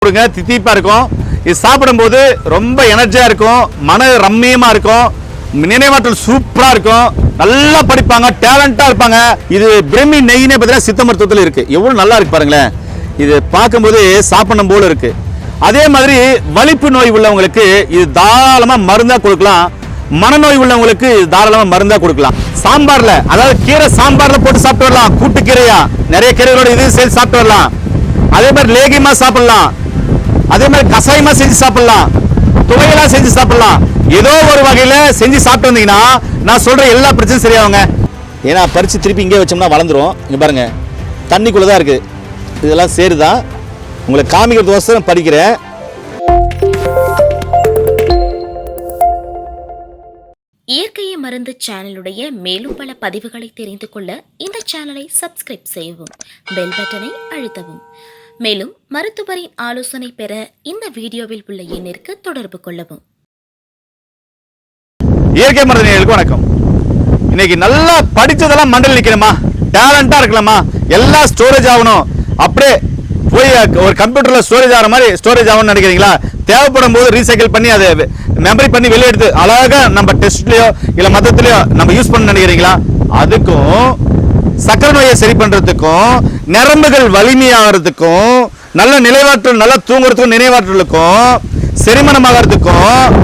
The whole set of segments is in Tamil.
கொடுங்க, தித்திப்பா இருக்கும். இது சாப்பிடும்போது ரொம்ப எனர்ஜியா இருக்கும், மன ரம்மியமா இருக்கும், நினைவாற்றல் சூப்பரா இருக்கும், நல்லா படிப்பாங்க, டேலண்டா இருப்பாங்க. இது பிரம்மி நெய்னே பார்த்தீங்கன்னா சித்த மருத்துவத்தில் இருக்கு. எவ்வளவு நல்லா இருக்கு பாருங்களேன். இது பார்க்கும்போது சாப்பிடணும் போல இருக்கு. அதே மாதிரி வலிப்பு நோய் உள்ளவங்களுக்கு இது தாராளமா மருந்தா கொடுக்கலாம். மனநோய் உள்ளவங்களுக்கு தாராளமா மருந்தா கொடுக்கலாம். சாம்பார்ல, அதாவது கீரை சாம்பார்ல போட்டு சாப்பிட்டு வரலாம். கூட்டு கீரையா நிறைய கீரைகளோட இது சேர்த்து சாப்பிட்டு வரலாம். அதே மாதிரி லேகியமா சாப்பிடலாம், அதே மாதிரி கசாயமா செஞ்சு சாப்பிடலாம், துவையலா செஞ்சு சாப்பிடலாம். ஏதோ ஒரு வகையில செஞ்சு சாப்பிட்டு வந்தீங்கன்னா நான் சொல்ற எல்லா பிரச்சனையும் சரியாகுங்க. ஏன்னா பறிச்சு திருப்பி இங்கே வச்சோம்னா வளர்ந்துரும். இங்க பாருங்க, தண்ணிக்குள்ளதான் இருக்கு. இதெல்லாம் சேருதான், உங்களை காமிக்கிறதுக்கோசரம் படிக்கிறேன். இயற்கையை மருந்து சேனலுடைய மேலும் பல பதிவுகளை தெரிந்து கொள்ள இந்த சேனலை சப்ஸ்கிரைப் செய்யவும், பெல் பட்டனை அழுத்தவும். மேலும் மருத்துவரின் ஆலோசனை பெற இந்த வீடியோவில் உள்ள எண்ணிற்கு தொடர்பு கொள்ளவும். இயற்கை மருந்துகளுக்கு வணக்கம். இன்னைக்கு நல்லா படிச்சதெல்லாம் மண்டல நிக்கணுமா, டேலண்டா இருக்கலாமா, எல்லாம் ஸ்டோரேஜ் ஆகணும், அப்படியே போய் ஒரு கம்ப்யூட்டர்ல ஸ்டோரேஜ் ஆகிற மாதிரி ஸ்டோரேஜ் ஆகணும்னு நினைக்கிறீங்களா? தேவைப்படும் போது ரீசைக்கிள் பண்ணி அதை மெமரி பண்ணி வெளியே எடுத்து அழகா நம்ம டெஸ்ட்லயோ இல்ல மதத்திலயோ நம்ம யூஸ் பண்ண நினைக்கிறீங்களா? அதுக்கும் சக்கரை நோயை சரி பண்றதுக்கும், நரம்புகள் வலிமையாகிறதுக்கும், நல்ல நினைவாற்றல், நல்லா தூங்குறதுக்கும், நினைவாற்றலுக்கும், செரிமானமாகறதுக்கும்,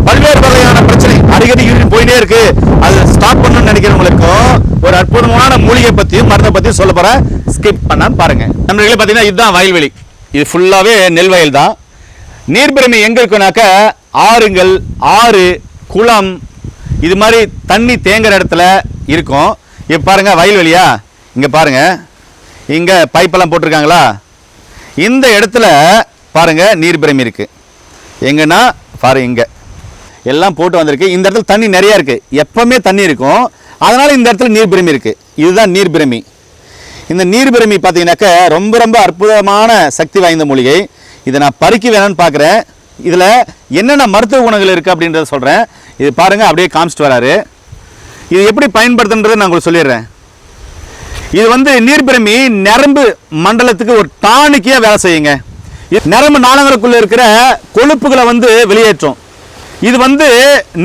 பல்வேறு வகையான பிரச்சனை அடிக்கடி போயிட்டே இருக்கு, அது ஸ்டாப் பண்ணணும்னு நினைக்கிறவங்களுக்கும் ஒரு அற்புதமான மூலிகை பத்தியும் மருந்தை பத்தியும் சொல்ல போறேன். ஸ்கிப் பண்ண பாருங்க. நம்மளே பாத்தீங்கன்னா இதுதான் வயல்வெளி. இது ஃபுல்லாவே நெல் வயல் தான். நீர்பிரமை எங்க இருக்குனாக்க ஆறுங்கள், ஆறு, குளம், இது மாதிரி தண்ணி தேங்குற இடத்துல இருக்கும். இப்ப பாருங்க வயல்வெளியா, இங்க பாருங்க, இங்க பைப்பெல்லாம் போட்டிருக்காங்களா? இந்த இடத்துல பாருங்க நீர்பிரமை இருக்கு. எங்கன்னா பாருங்க, இங்க எல்லாம் போட்டு வந்திருக்கு. இந்த இடத்துல தண்ணி நிறைய இருக்கு, எப்பவுமே தண்ணி இருக்கும், அதனால இந்த இடத்துல நீர்பிரமை இருக்கு. இதுதான் நீர்பிரமை. இந்த நீர்பிரமை பார்த்தீங்கன்னாக்க ரொம்ப ரொம்ப அற்புதமான சக்தி வாய்ந்த மூலிகை. இதை நான் பறிக்க வேணும்னு பார்க்குறேன். இதில் என்னென்ன மருத்துவ குணங்கள் இருக்குது அப்படின்றத சொல்கிறேன். இது பாருங்கள், அப்படியே காமிச்சிட்டு வராரு. இது எப்படி பயன்படுத்துன்றதை நான் உங்களுக்கு சொல்லிடுறேன். இது வந்து நீர்பிரமை நரம்பு மண்டலத்துக்கு ஒரு டானிக்காக வேலை செய்யுங்க. நரம்பு நாளங்களுக்குள்ளே இருக்கிற கொழுப்புகளை வந்து வெளியேற்றும். இது வந்து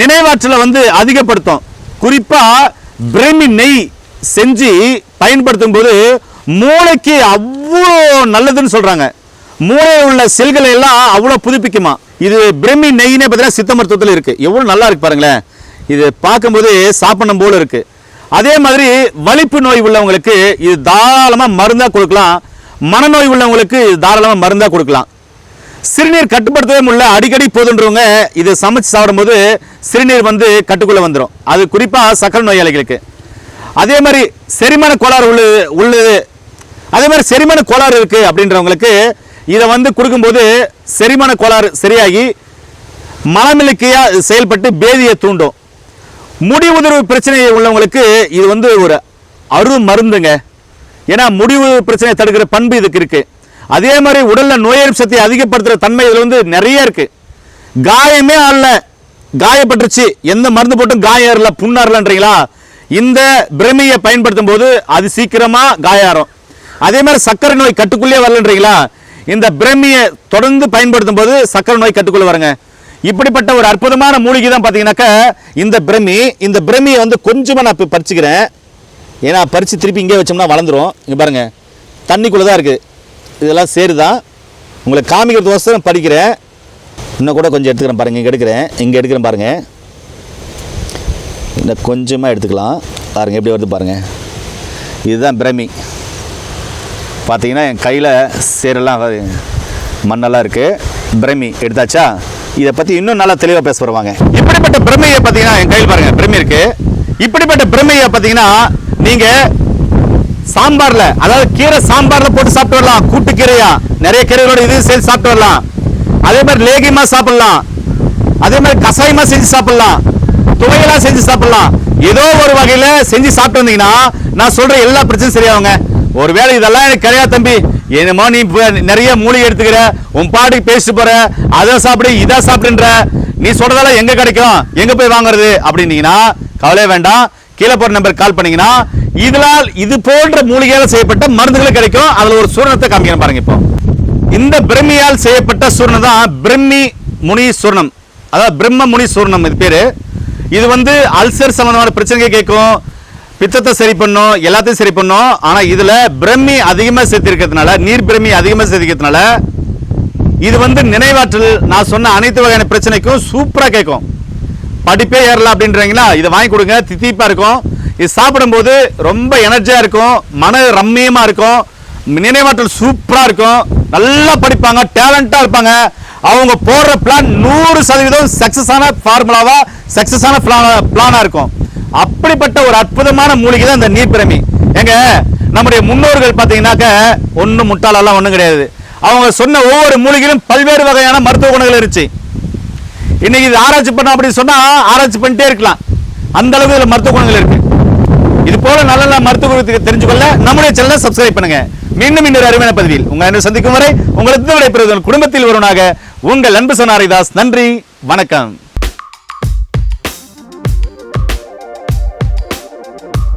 நினைவாற்றலை வந்து அதிகப்படுத்தும். குறிப்பாக பிரம்மி நெய் செஞ்சு பயன்படுத்தும் போது மூளைக்கு அவ்வளோ நல்லதுன்னு சொல்றாங்க. மூளையில் உள்ள செல்களை எல்லாம் அவ்வளோ புதுப்பிக்குமா. இது பிரம்மி நெய்னே பார்த்தீங்கன்னா சித்த மருத்துவத்தில் இருக்கு. எவ்வளோ நல்லா இருக்கு பாருங்களேன். இது பார்க்கும்போது சாப்பிடணும் போல இருக்கு. அதே மாதிரி வலிப்பு நோய் உள்ளவங்களுக்கு இது தாராளமா மருந்தா கொடுக்கலாம். மனநோய் உள்ளவங்களுக்கு இது தாராளமா மருந்தா கொடுக்கலாம். சிறுநீர் கட்டுப்படுத்தவே முடியல, அடிக்கடி போதுன்றவங்க இதை சமைச்சு சாப்பிடும்போது சிறுநீர் வந்து கட்டுக்குள்ள வந்துடும். அது குறிப்பாக சக்கரை நோயாளிகளுக்கு. அதே மாதிரி செரிமான கோளாறு உள்ளது, அதே மாதிரி செரிமான கோளாறு இருக்கு அப்படின்றவங்களுக்கு இதை வந்து கொடுக்கும்போது செரிமான கோளாறு சரியாகி மலமிளக்கியா செயல்பட்டு பேதியை தூண்டும். முடி உதிர்வு பிரச்சனை உள்ளவங்களுக்கு இது வந்து ஒரு அரு மருந்துங்க. ஏன்னா முடி உதிர்வு பிரச்சனையை தடுக்கிற பண்பு இதுக்கு இருக்கு. அதே மாதிரி உடல்ல நோய் எதிர்ப்பு சக்தியை அதிகப்படுத்துற தன்மை இதுல வந்து நிறைய இருக்கு. காயமே ஆளல, காயப்பட்டுருச்சு, எந்த மருந்து போட்டும் காயம் ஏறல, புண்ணாறலன்றீங்களா? இந்த பிரமையை பயன்படுத்தும் போது அது சீக்கிரமா காயாரும். அதே மாதிரி சக்கரை நோய் கட்டுக்குள்ளே வரலன்றீங்களா? இந்த பிரமையை தொடர்ந்து பயன்படுத்தும் போது சக்கரை நோய் கட்டுக்குள்ள வருங்க. இப்படிப்பட்ட ஒரு அற்புதமான மூலிகை தான் பார்த்தீங்கன்னாக்கா இந்த பிரமி. இந்த பிரமியை வந்து கொஞ்சமா நான் இப்போ பறிச்சுக்கிறேன். ஏன்னா பறிச்சு திருப்பி இங்கே வச்சோம்னா வளர்ந்துரும். இங்க பாருங்க, தண்ணிக்குள்ளதான் இருக்கு. இதெல்லாம் சேருதான், உங்களை காமிக்கிறதுக்கோசரம் படிக்கிறேன். இன்னும் கூட கொஞ்சம் எடுத்துக்கிறேன் பாருங்க. இங்கே எடுக்கிறேன் பாருங்க. இந்த கொஞ்சமாக எடுத்துக்கலாம் பாருங்கள், எப்படி வருது பாருங்கள். இதுதான் பிரமி. பார்த்தீங்கன்னா என் கையில் சேரெல்லாம் மண்ணெல்லாம் இருக்குது. பிரமி எடுத்தாச்சா? இதை பற்றி இன்னும் நல்லா தெளிவாக பேச வருவாங்க. இப்படிப்பட்ட பிரமையை பார்த்தீங்கன்னா என் கையில் பாருங்கள் பிரமி இருக்குது. இப்படிப்பட்ட பிரமையை பார்த்தீங்கன்னா நீங்கள் சாம்பாரில், அதாவது கீரை சாம்பாரில் போட்டு சாப்பிட்டு வரலாம். கூட்டு கீரையா நிறைய கீரைகளோட இது சேர்த்து சாப்பிட்டு வரலாம். அதே மாதிரி லேகியமாக சாப்பிடலாம், அதே மாதிரி கசாயமாக செஞ்சு சாப்பிடலாம், துவையலா செஞ்சு சாப்பிடலாம். ஏதோ ஒரு வகையில செஞ்சு சாப்பிட்டு வந்தீங்கன்னா நான் சொல்ற எல்லா பிரச்சனையும் சரியாகுங்க. ஒருவேளை இதெல்லாம் எனக்கு கிடையாது தம்பி, என்னமோ நீ நிறைய மூலிகை எடுத்துக்கிற, உன் பாட்டுக்கு பேசிட்டு போற, அதை சாப்பிடு இதை சாப்பிடுன்ற, நீ சொல்றதெல்லாம் எங்க கிடைக்கும், எங்க போய் வாங்குறது அப்படின்னீங்கன்னா கவலையே வேண்டாம். கீழே போற நம்பர் கால் பண்ணீங்கன்னா இதனால் இது போன்ற மூலிகையால் செய்யப்பட்ட மருந்துகள் கிடைக்கும். அதுல ஒரு சூரணத்தை காமிக்கிறேன் பாருங்க. இப்போ இந்த பிரம்மியால் செய்யப்பட்ட சூர்ணம் தான் பிரம்மி முனி சூர்ணம், அதாவது பிரம்ம முனி சூர்ணம் இது பேரு. இது வந்து அல்சர் சம்பந்தமான பிரச்சனையை கேட்கும், பித்தத்தை சரி பண்ணும், எல்லாத்தையும் சரி பண்ணும். ஆனா இதுல பிரம்மி அதிகமா சேர்த்திருக்கிறதுனால, நீர் பிரம்மி அதிகமா சேர்த்திருக்கிறதுனால இது வந்து நினைவாற்றல், நான் சொன்ன அனைத்து வகையான பிரச்சனைக்கும் சூப்பரா கேட்கும். படிப்பே ஏறலாம் அப்படின்றீங்களா, இதை வாங்கி கொடுங்க, தித்திப்பா இருக்கும். இது சாப்பிடும்போது ரொம்ப எனர்ஜியா இருக்கும், மன ரம்மியமா இருக்கும், நினைவாற்றல் சூப்பரா இருக்கும், நல்லா படிப்பாங்க, டேலண்டா இருப்பாங்க. அவங்க போடுற பிளான் 100% சக்சஸ் ஆன ஃபார்முலாவா, சக்சஸ் ஆன பிளானா இருக்கும். அப்படிப்பட்ட ஒரு அற்புதமான மூலிகை தான் இந்த நீர் பிரமி. எங்க நம்முடைய முன்னோர்கள் பாத்தீங்கன்னாக்க ஒன்னும் முட்டாளெல்லாம் ஒண்ணும் கிடையாது. அவங்க சொன்ன ஒவ்வொரு மூலிகையிலும் பல்வேறு வகையான மருத்துவ குணங்கள் இருந்துச்சு. இன்னைக்கு இது ஆராய்ச்சி பண்ண அப்படி சொன்னா ஆராய்ச்சி பண்ணிட்டே இருக்கலாம், அந்த அளவுக்கு இதுல மருத்துவ குணங்கள் இருக்கு. இது போல நல்ல நல்ல மருத்துவ குணத்தை தெரிஞ்சுக்கொள்ள நம்முடைய சேனலை சப்ஸ்கிரைப் பண்ணுங்க. மீண்டும் இன்னொரு அருமையான பதிவில் உங்களை சந்திக்கும் வரை உங்களுக்கு விடைபெறுவது குடும்பத்தில் ஒருவனாக உங்கள் அன்பு சொன்னாரிதாஸ். நன்றி, வணக்கம்.